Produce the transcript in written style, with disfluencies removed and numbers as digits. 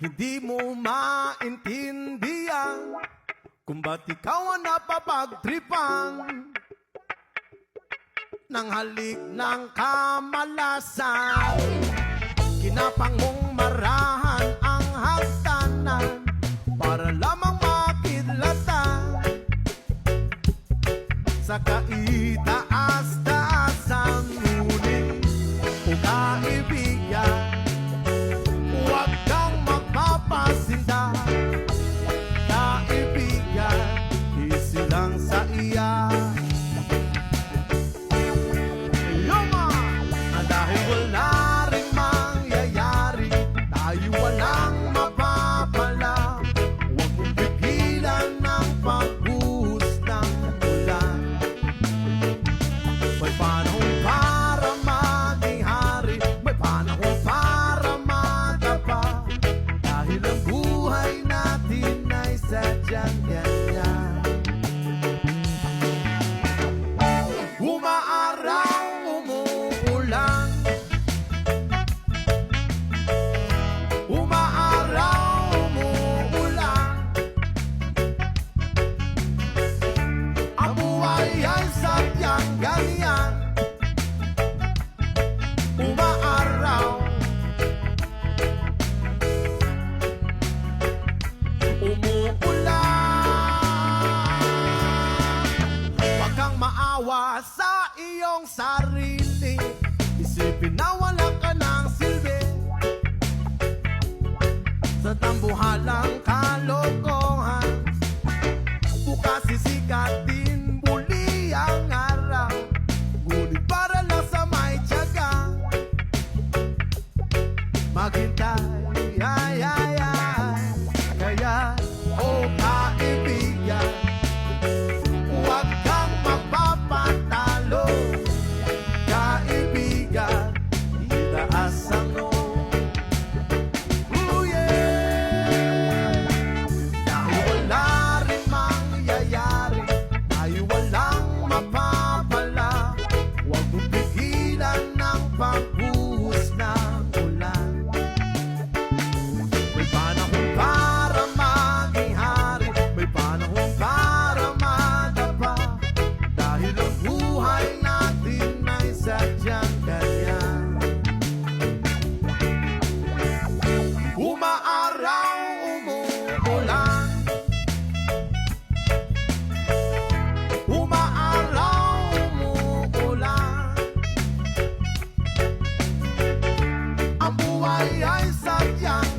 Hindi mo maintindihan kung ba't ikaw ang napapagtripan ng halik ng kamalasan. Kinapang mong marahan ang hagdanan para lamang makidlatan sa kaitaas-taasan. Ngunit o kaibigan, huwag kang magpapasinda. Kaibigan, easy lang sa iya. Yoma! Dahil wala rin mangyayari, tayo walang mapapala. Huwag mong pigilan ng pagbuhos ng ulan. May panahon para maging hari, may panahon para madapa. Dahil ang buhay natin ay sadyang ganyan. Umaaraw, umuulan. Umaaraw, umuulan. Ang buhay ay sadyang ganyan. Umaaraw, umuulan. Huwag kang maawa sa iyong sarili. Isipin na wala ka ng silbi sa tambuhalang kalokohan. Bukas sisikat din muli ang araw, ngunit para lang sa may tiyaga maghintay, ay, ay, ay. Kaya, oh kaibigan, huwag kang magpapatalo. Kaibigan, itaas ang noo. Ooh, yeah. Dahil wala rin mangyayari, tayo walang mapapala. Huwag mong pigilan ng pagbuhos ng ulan. May panahon para maging hari, may panahon para madapa. Dahil ang buhay natin ay sadyang ganyan. Umaaraw, umuulan. Umaaraw, umuulan. Ang buhay ay sadyang